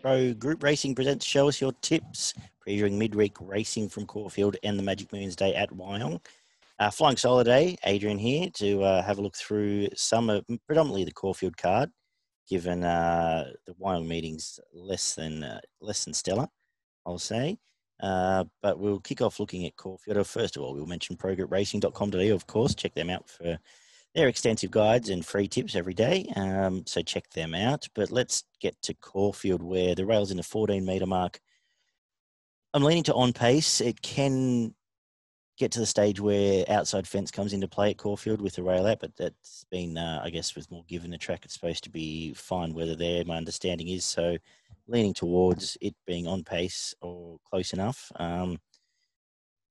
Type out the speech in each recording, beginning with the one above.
Pro Group Racing presents Show Us Your Tips, previewing midweek racing from Caulfield and the Magic Millions Day at Wyong. Flying solo day, Adrian here to have a look through some of predominantly the Caulfield card, given the Wyong meetings less than stellar, I'll say. But we'll kick off looking at Caulfield. First of all, we'll mention progroupracing.com.au, of course. Check them out for their extensive guides and free tips every day, so check them out. But let's get to Caulfield, where the rail's in the 14-metre mark. I'm leaning to on pace. It can get to the stage where outside fence comes into play at Caulfield with the rail out, but that's been, I guess, with more given the track, it's supposed to be fine weather there, my understanding is. So leaning towards it being on pace or close enough.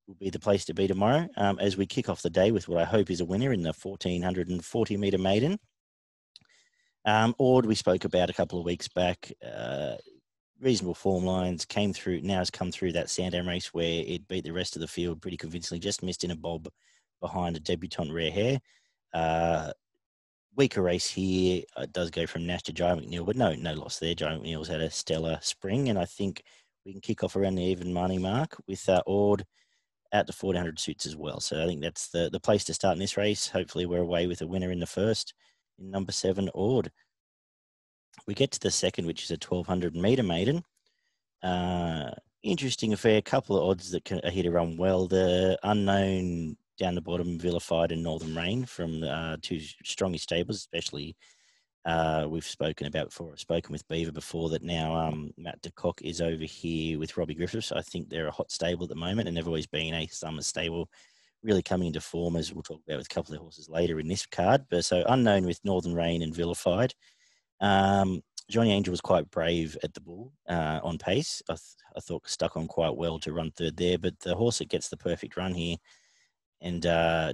Will be the place to be tomorrow as we kick off the day with what I hope is a winner in the 1440-metre maiden. Ord, we spoke about a couple of weeks back. Reasonable form lines came through. Now has come through that Sandown race where it beat the rest of the field pretty convincingly. Just missed in a bob behind a debutant Rare Hair. Weaker race here. It does go from Nash to Jai McNeil, but no loss there. Jai McNeil's had a stellar spring, and I think we can kick off around the even money mark with Ord at the 1400 suits as well. So I think that's the place to start in this race. Hopefully we're away with a winner in the first, in number 7, Ord. We get to the second, which is a 1200-metre maiden. Interesting affair. Couple of odds that are here to run well. The unknown down the bottom, Vilified and Northern Rain from two strongest stables, especially we've spoken about before. I've spoken with Beaver before that now Matt DeCock is over here with Robbie Griffiths. I think they're a hot stable at the moment, and they've always been a summer stable, really coming into form, as we'll talk about with a couple of horses later in this card. But so unknown with Northern Rain and Vilified. Johnny Angel was quite brave at the bull on pace. I thought stuck on quite well to run third there, but the horse that gets the perfect run here, and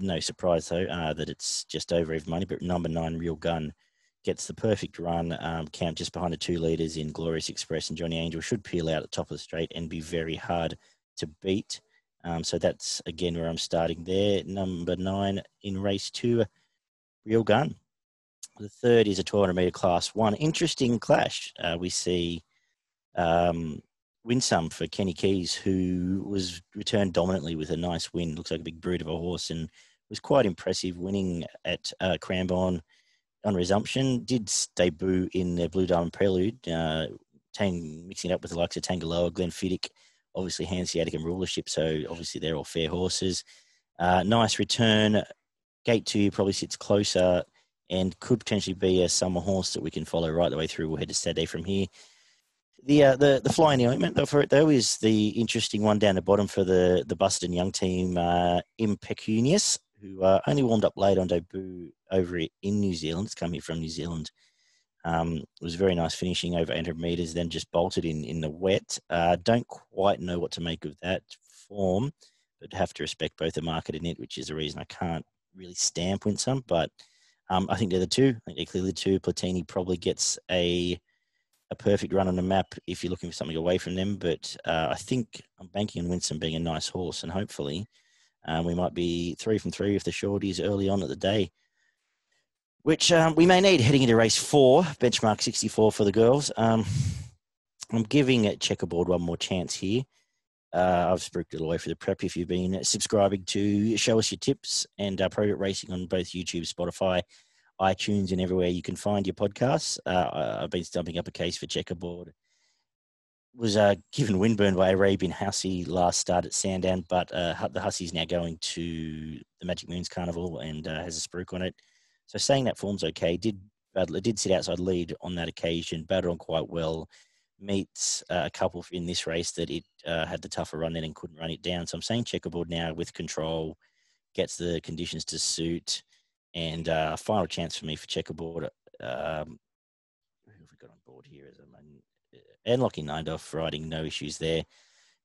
no surprise though that it's just over even money, but number 9, Real Gun, gets the perfect run, count just behind the 2 leaders in Glorious Express, and Johnny Angel should peel out at the top of the straight and be very hard to beat. So that's, again, where I'm starting there. Number 9 in race 2, Real Gun. The third is a 1200-metre class 1. Interesting clash. We see Winsome for Kenny Keys, who was returned dominantly with a nice win. Looks like a big brute of a horse and was quite impressive, winning at Cranbourne on resumption. Did debut in the Blue Diamond Prelude, mixing it up with the likes of Tangaloa, Glenfiddich, obviously Hanseatic and Rulership, so obviously they're all fair horses. Nice return. Gate 2 probably sits closer and could potentially be a summer horse that we can follow right the way through. We'll head to Saturday from here. The fly in the ointment for it, though, is the interesting one down the bottom for the Buston Young team, Impecunious, who only warmed up late on debut over in New Zealand. It's come here from New Zealand. It was very nice finishing over 800 metres, then just bolted in the wet. Don't quite know what to make of that form, but have to respect both the market and it, which is the reason I can't really stamp Winsome. But I think they're the two. I think they're clearly the two. Platini probably gets a perfect run on the map if you're looking for something away from them. But I think I'm banking on Winsome being a nice horse, and hopefully we might be 3 from 3 with the shorties early on at the day, which we may need heading into race 4, benchmark 64 for the girls. I'm giving Checkerboard one more chance here. I've spooked it away for the prep. If you've been subscribing to Show Us Your Tips and Pro Racing on both YouTube, Spotify, iTunes, and everywhere you can find your podcasts, I've been stumping up a case for Checkerboard. Was given windburn by Arabian Hussey last start at Sandown, but the Hussey's now going to the Magic Moons Carnival and has a spruik on it. So saying that form's okay. It did sit outside lead on that occasion, battled on quite well. Meets a couple in this race that it had the tougher run then and couldn't run it down. So I'm saying Checkerboard now with control, gets the conditions to suit, and final chance for me for Checkerboard. Who have we got on board here? And Lockie Nindoff riding, no issues there.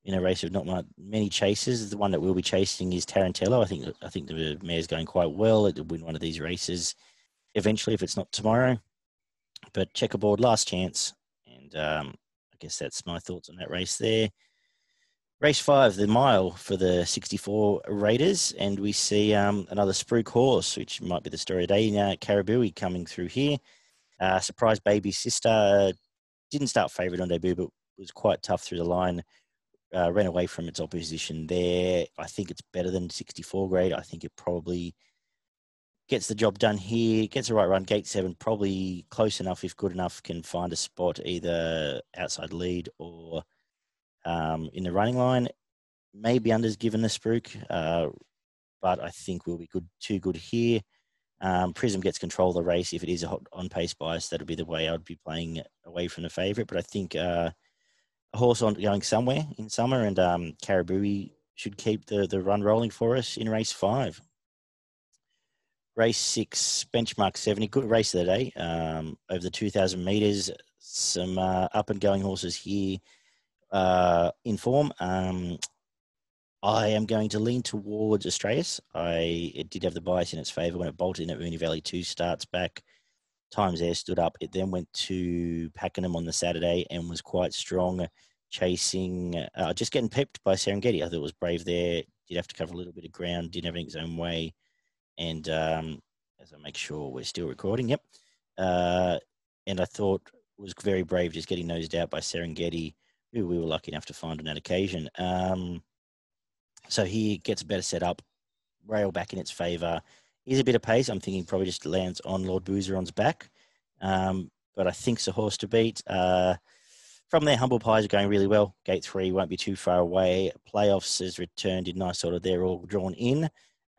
In a race of not many chases, the one that we'll be chasing is Tarantello. I think the mare's going quite well. It'll win one of these races eventually if it's not tomorrow. But Checkerboard, last chance. And I guess that's my thoughts on that race there. Race 5, the mile for the 64 Raiders. And we see another spruik horse, which might be the story today. Caribou coming through here. Surprise Baby Sister didn't start favourite on debut, but was quite tough through the line. Ran away from its opposition there. I think it's better than 64 grade. I think it probably gets the job done here, gets the right run. Gate 7, probably close enough, if good enough, can find a spot either outside lead or in the running line. Maybe unders given the spruik, but I think we'll be too good here. Prism gets control of the race. If it is a hot on-pace bias, that'll be the way I'd be playing away from the favourite. But I think a horse on going somewhere in summer, and Caribou should keep the run rolling for us in race 5. Race 6, benchmark 70, good race of the day. Over the 2,000 metres, some up-and-going horses here in form. I am going to lean towards Australis. It did have the bias in its favour when it bolted in at Moonee Valley 2 starts back. Times Air stood up. It then went to Pakenham on the Saturday and was quite strong, chasing, just getting pepped by Serengeti. I thought it was brave there. Did have to cover a little bit of ground, didn't have its own way. And as I make sure we're still recording, yep. And I thought it was very brave just getting nosed out by Serengeti, who we were lucky enough to find on that occasion. So he gets a better setup, rail back in its favour. Is a bit of pace. I'm thinking probably just lands on Lord Boozeron's back. But I think it's a horse to beat. From there, Humble Pies are going really well. Gate 3 won't be too far away. Playoffs has returned in nice order. They're all drawn in.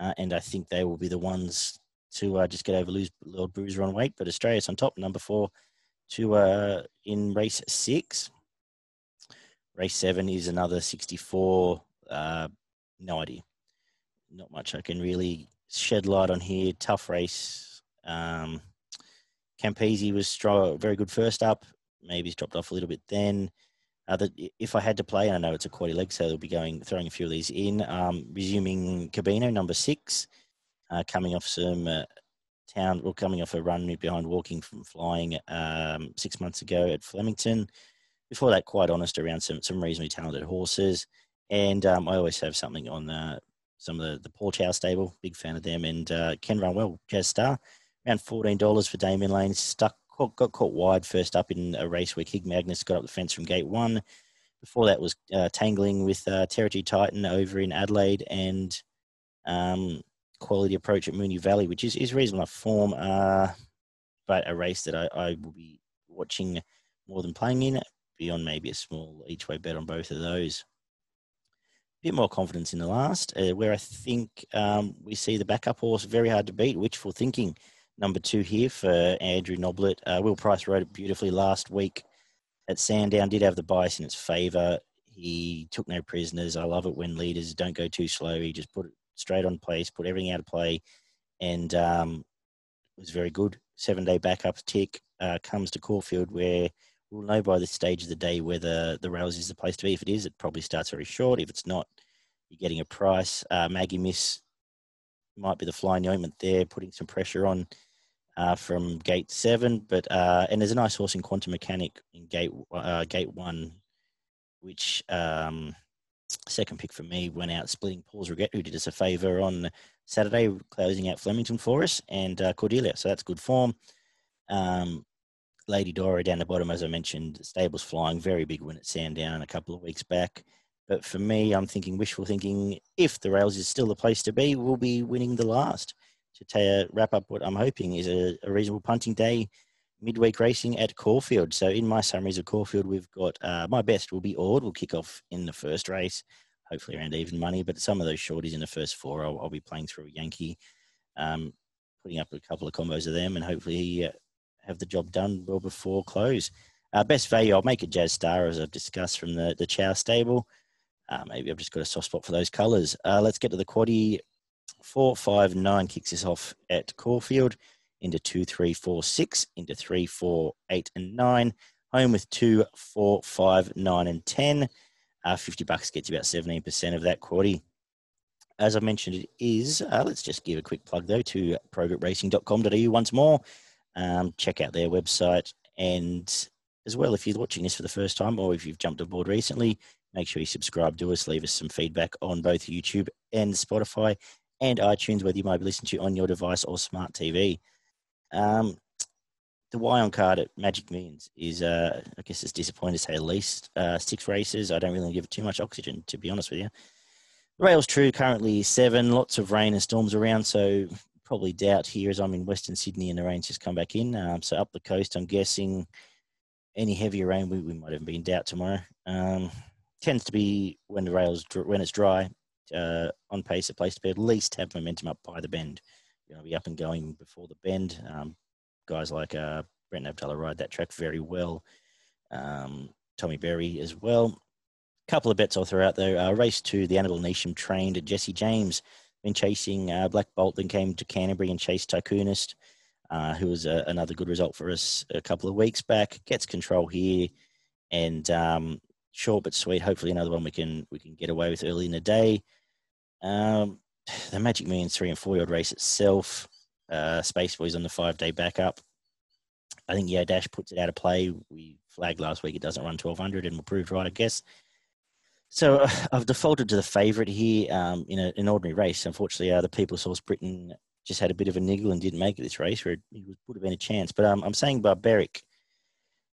And I think they will be the ones to just get over Lord Boozeron weight. But Australia's on top, number 4 in race 6. Race 7 is another 64. No idea. Not much I can really shed light on here. Tough race. Campese was strong, very good first up. Maybe he's dropped off a little bit then. If I had to play, and I know it's a quaddy leg, so they'll be throwing a few of these in. Resuming Cabino, number 6, coming off coming off a run behind Walking from Flying 6 months ago at Flemington. Before that, quite honest around some reasonably talented horses. And I always have something on some of the Paul Chow stable. Big fan of them. And can run well. Jazz Star, around $14 for Damien Lane. Got caught wide first up in a race where King Magnus got up the fence from gate 1. Before that was tangling with Territory Titan over in Adelaide and Quality Approach at Moonee Valley, which is reasonable enough form, but a race that I will be watching more than playing in, beyond maybe a small each-way bet on both of those. Bit more confidence in the last, where I think we see the backup horse very hard to beat. Wishful Thinking, number 2 here for Andrew Noblet. Will Price rode it beautifully last week at Sandown. Did have the bias in its favour. He took no prisoners. I love it when leaders don't go too slow. He just put it straight on place, put everything out of play, and was very good. 7-day backup tick. Comes to Caulfield, where we'll know by this stage of the day whether the rails is the place to be. If it is, it probably starts very short. If it's not, you're getting a price. Maggie Miss might be the fly in the ointment there, putting some pressure on from gate 7. But and there's a nice horse in Quantum Mechanic in gate 1, which second pick for me went out splitting Paul's Regret, who did us a favour on Saturday, closing out Flemington for us, and Cordelia. So that's good form. Lady Dora down the bottom, as I mentioned, Stable's Flying, very big win at Sandown a couple of weeks back. But for me, I'm thinking Wishful Thinking, if the rails is still the place to be, we'll be winning the last. To wrap up what I'm hoping is a reasonable punting day, midweek racing at Caulfield. So in my summaries of Caulfield, we've got my best will be Ord. We'll kick off in the first race, hopefully around even money. But some of those shorties in the first 4, I'll be playing through a Yankee, putting up a couple of combos of them, and hopefully have the job done well before close. Best value, I'll make a Jazz Star, as I've discussed, from the Chow stable. Maybe I've just got a soft spot for those colours. Let's get to the quaddie. 4, 5, 9 kicks us off at Caulfield into 2, 3, 4, 6, into 3, 4, 8, and 9. Home with 2, 4, 5, 9, and 10. $50 gets you about 17% of that quaddie. As I mentioned, it is, let's just give a quick plug, though, to progretracing.com.au once more. Check out their website. And as well, if you're watching this for the first time or if you've jumped aboard recently, make sure you subscribe to us, leave us some feedback on both YouTube and Spotify and iTunes, whether you might be listening to on your device or smart TV. the Wyong card at Magic Millions is, I guess it's disappointing to say the least. 6 races. I don't really give it too much oxygen, to be honest with you. Rails True currently 7. Lots of rain and storms around, so probably doubt here as I'm in Western Sydney and the rain's just come back in. So up the coast, I'm guessing any heavier rain, we might even be in doubt tomorrow. Tends to be when it's dry, on pace, a place to be at least have momentum up by the bend. You're going to be up and going before the bend. Guys like Brent Abdullah ride that track very well. Tommy Berry as well. Couple of bets I'll throw out though. Race 2, the Annabelle Neesham trained Jesse James. Been chasing Black Bolt, then came to Canterbury and chased Tycoonist, who was another good result for us a couple of weeks back. Gets control here, and short but sweet. Hopefully another one we can get away with early in the day. The Magic Millions 3 and 4 year old race itself. Space Boys on the 5-day backup. I think Dash puts it out of play. We flagged last week it doesn't run 1200 and we're proved right, I guess. So I've defaulted to the favourite here in an ordinary race. Unfortunately, the People's Horse Britain just had a bit of a niggle and didn't make it this race where it would have been a chance. But I'm saying Barbaric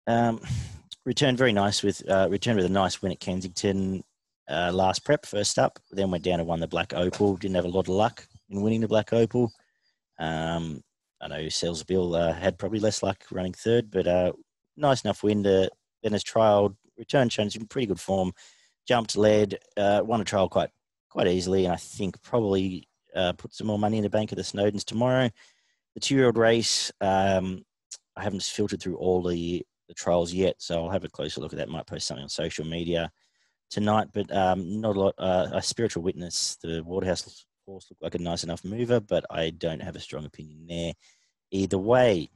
returned very nice returned with a nice win at Kensington last prep, first up. Then went down and won the Black Opal. Didn't have a lot of luck in winning the Black Opal. I know Sells Bill had probably less luck running third, but nice enough win. Then has trialled, returned, shown some pretty good form. Jumped, led, won a trial quite easily, and I think probably put some more money in the bank at the Snowdens tomorrow. The 2-year-old race, I haven't filtered through all the trials yet, so I'll have a closer look at that. Might post something on social media tonight, but not a lot. A Spiritual Witness, the Waterhouse horse, looked like a nice enough mover, but I don't have a strong opinion there either way.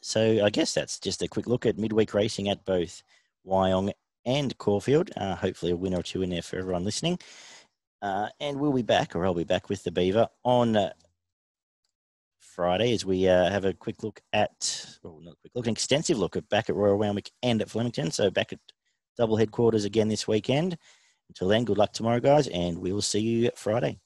So I guess that's just a quick look at midweek racing at both Wyong and Caulfield. Hopefully a winner or two in there for everyone listening. And we'll be back, or I'll be back with the Beaver on Friday as we have a quick look at, well, not a quick look, an extensive look back at Royal Randwick and at Flemington. So back at double headquarters again this weekend. Until then, good luck tomorrow, guys, and we will see you Friday.